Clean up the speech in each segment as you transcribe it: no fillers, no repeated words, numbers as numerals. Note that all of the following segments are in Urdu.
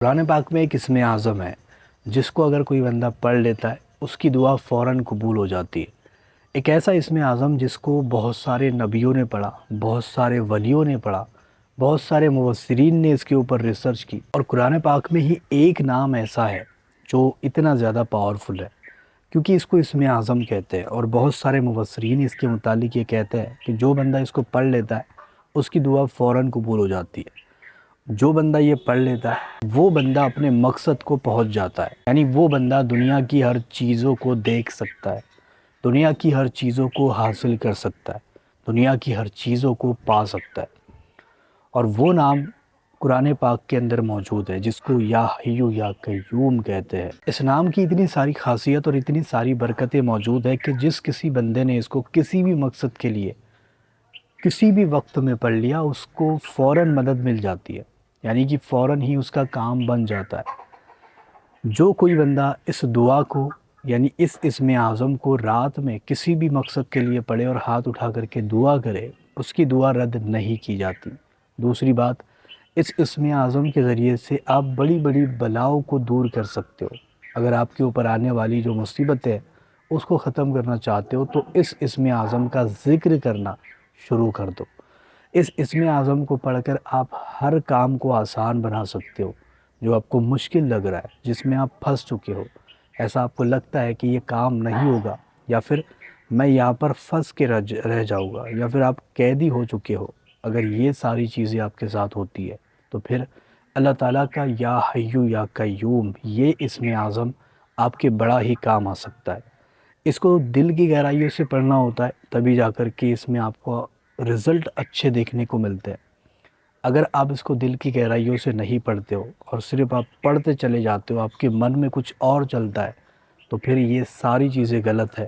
قرآن پاک میں ایک اسم اعظم ہے جس کو اگر کوئی بندہ پڑھ لیتا ہے اس کی دعا فوراً قبول ہو جاتی ہے۔ ایک ایسا اسم اعظم جس کو بہت سارے نبیوں نے پڑھا، بہت سارے ولیوں نے پڑھا، بہت سارے مفسرین نے اس کے اوپر ریسرچ کی، اور قرآن پاک میں ہی ایک نام ایسا ہے جو اتنا زیادہ پاورفل ہے کیونکہ اس کو اسم اعظم کہتے ہیں۔ اور بہت سارے مفسرین اس کے متعلق یہ کہتے ہیں کہ جو بندہ اس کو پڑھ لیتا ہے اس کی دعا فوراً قبول ہو جاتی ہے۔ جو بندہ یہ پڑھ لیتا ہے وہ بندہ اپنے مقصد کو پہنچ جاتا ہے، یعنی وہ بندہ دنیا کی ہر چیزوں کو دیکھ سکتا ہے، دنیا کی ہر چیزوں کو حاصل کر سکتا ہے، دنیا کی ہر چیزوں کو پا سکتا ہے۔ اور وہ نام قرآن پاک کے اندر موجود ہے جس کو یا حیو یا قیوم کہتے ہیں۔ اس نام کی اتنی ساری خاصیت اور اتنی ساری برکتیں موجود ہے کہ جس کسی بندے نے اس کو کسی بھی مقصد کے لیے کسی بھی وقت میں پڑھ لیا اس کو فوراً مدد مل جاتی ہے، یعنی کہ فوراً ہی اس کا کام بن جاتا ہے۔ جو کوئی بندہ اس دعا کو یعنی اس اسم اعظم کو رات میں کسی بھی مقصد کے لیے پڑھے اور ہاتھ اٹھا کر کے دعا کرے اس کی دعا رد نہیں کی جاتی۔ دوسری بات، اس اسم اعظم کے ذریعے سے آپ بڑی بڑی بلاؤں کو دور کر سکتے ہو۔ اگر آپ کے اوپر آنے والی جو مصیبت ہے اس کو ختم کرنا چاہتے ہو تو اس اسم اعظم کا ذکر کرنا شروع کر دو۔ اس اسم اعظم کو پڑھ کر آپ ہر کام کو آسان بنا سکتے ہو۔ جو آپ کو مشکل لگ رہا ہے، جس میں آپ پھنس چکے ہو، ایسا آپ کو لگتا ہے کہ یہ کام نہیں ہوگا یا پھر میں یہاں پر پھنس کے رہ جاؤں گا یا پھر آپ قیدی ہو چکے ہو، اگر یہ ساری چیزیں آپ کے ساتھ ہوتی ہے تو پھر اللہ تعالیٰ کا یا حیو یا قیوم یہ اسم اعظم آپ کے بڑا ہی کام آ سکتا ہے۔ اس کو دل کی گہرائیوں سے پڑھنا ہوتا ہے تبھی جا کر کے اس میں آپ کو رزلٹ اچھے دیکھنے کو ملتے ہیں۔ اگر آپ اس کو دل کی گہرائیوں سے نہیں پڑھتے ہو اور صرف آپ پڑھتے چلے جاتے ہو، آپ کے من میں کچھ اور چلتا ہے، تو پھر یہ ساری چیزیں غلط ہے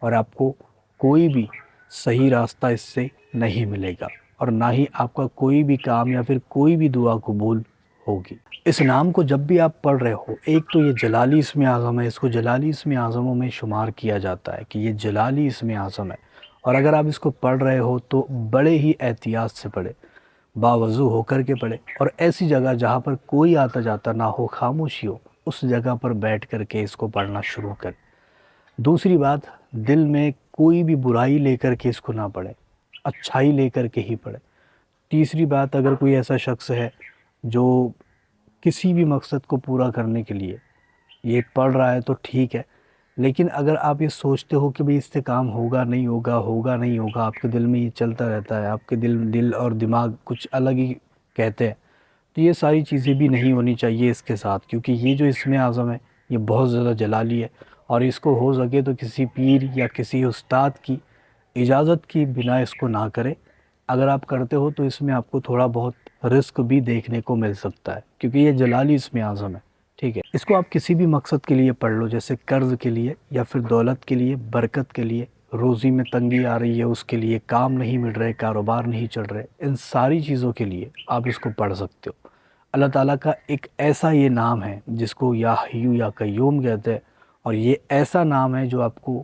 اور آپ کو کوئی بھی صحیح راستہ اس سے نہیں ملے گا اور نہ ہی آپ کا کوئی بھی کام یا پھر کوئی بھی دعا قبول ہوگی۔ اس نام کو جب بھی آپ پڑھ رہے ہو، ایک تو یہ جلالی اسم اعظم ہے، اس کو جلالی اسم اعظموں میں شمار کیا جاتا ہے کہ یہ جلالی اسم اعظم ہے، اور اگر آپ اس کو پڑھ رہے ہو تو بڑے ہی احتیاط سے پڑھے، باوضو ہو کر کے پڑھے، اور ایسی جگہ جہاں پر کوئی آتا جاتا نہ ہو، خاموشی ہو، اس جگہ پر بیٹھ کر کے اس کو پڑھنا شروع کریں۔ دوسری بات، دل میں کوئی بھی برائی لے کر کے اس کو نہ پڑھے، اچھائی لے کر کے ہی پڑھے۔ تیسری بات، اگر کوئی ایسا شخص ہے جو کسی بھی مقصد کو پورا کرنے کے لیے یہ پڑھ رہا ہے تو ٹھیک ہے، لیکن اگر آپ یہ سوچتے ہو کہ بھئی اس سے کام ہوگا نہیں ہوگا، ہوگا نہیں ہوگا، آپ کے دل میں یہ چلتا رہتا ہے، آپ کے دل اور دماغ کچھ الگ ہی کہتے ہیں، تو یہ ساری چیزیں بھی نہیں ہونی چاہیے اس کے ساتھ، کیونکہ یہ جو اسم اعظم ہے یہ بہت زیادہ جلالی ہے، اور اس کو ہو سکے تو کسی پیر یا کسی استاد کی اجازت کی بنا اس کو نہ کرے۔ اگر آپ کرتے ہو تو اس میں آپ کو تھوڑا بہت رزق بھی دیکھنے کو مل سکتا ہے، کیونکہ یہ جلالی اسم اعظم ہے، ٹھیک ہے۔ اس کو آپ کسی بھی مقصد کے لیے پڑھ لو، جیسے قرض کے لیے یا پھر دولت کے لیے، برکت کے لیے، روزی میں تنگی آ رہی ہے اس کے لیے، کام نہیں مل رہے، کاروبار نہیں چل رہے، ان ساری چیزوں کے لیے آپ اس کو پڑھ سکتے ہو۔ اللہ تعالیٰ کا ایک ایسا یہ نام ہے جس کو یا حیو یا قیوم کہتے ہیں، اور یہ ایسا نام ہے جو آپ کو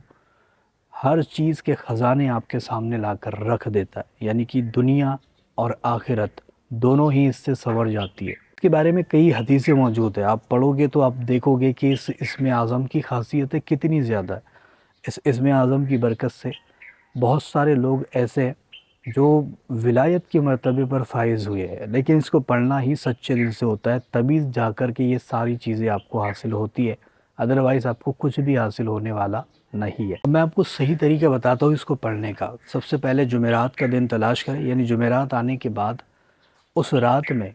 ہر چیز کے خزانے آپ کے سامنے لا کر رکھ دیتا ہے، یعنی کہ دنیا اور آخرت دونوں ہی اس سے سنور جاتی ہے۔ اس کے بارے میں کئی حدیثیں موجود ہیں، آپ پڑھو گے تو آپ دیکھو گے کہ اس اسم اعظم کی خاصیتیں کتنی زیادہ ہے۔ اس اسم اعظم کی برکت سے بہت سارے لوگ ایسے ہیں جو ولایت کے مرتبے پر فائز ہوئے ہیں، لیکن اس کو پڑھنا ہی سچے دل سے ہوتا ہے، تبھی جا کر کے یہ ساری چیزیں آپ کو حاصل ہوتی ہے، ادروائز آپ کو کچھ بھی حاصل ہونے والا نہیں ہے۔ میں آپ کو صحیح طریقہ بتاتا ہوں اس کو پڑھنے کا۔ سب سے پہلے جمعرات کا دن تلاش کریں، یعنی جمعرات آنے کے بعد اس رات میں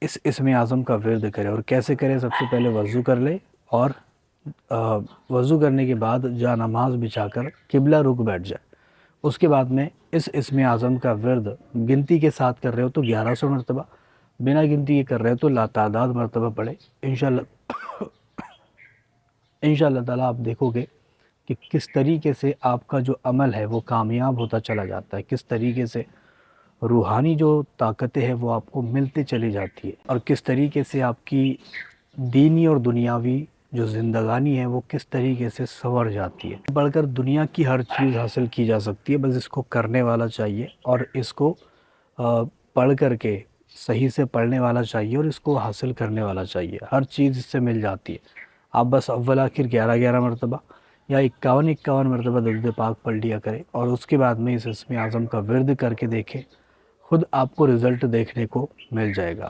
اس اسم اعظم کا ورد کرے۔ اور کیسے کرے؟ سب سے پہلے وضو کر لے، اور وضو کرنے کے بعد جا نماز بچھا کر قبلہ رخ بیٹھ جائے۔ اس کے بعد میں اس اسم اعظم کا ورد گنتی کے ساتھ کر رہے ہو تو 1100 مرتبہ، بنا گنتی یہ کر رہے ہو تو لاتعداد مرتبہ پڑھے۔ انشاءاللہ تعالیٰ آپ دیکھو گے کہ کس طریقے سے آپ کا جو عمل ہے وہ کامیاب ہوتا چلا جاتا ہے، کس طریقے سے روحانی جو طاقتیں ہیں وہ آپ کو ملتے چلی جاتی ہے، اور کس طریقے سے آپ کی دینی اور دنیاوی جو زندگانی ہے وہ کس طریقے سے سنور جاتی ہے۔ پڑھ کر دنیا کی ہر چیز حاصل کی جا سکتی ہے، بس اس کو کرنے والا چاہیے، اور اس کو پڑھ کر کے صحیح سے پڑھنے والا چاہیے اور اس کو حاصل کرنے والا چاہیے. ہر چیز اس سے مل جاتی ہے. آپ بس اول آخر 11 مرتبہ یا 51 مرتبہ درود پاک پڑھ لیا کریں اور اس کے بعد میں اس اسم اعظم کا ورد کر کے دیکھیں. خود آپ کو رزلٹ دیکھنے کو مل جائے گا.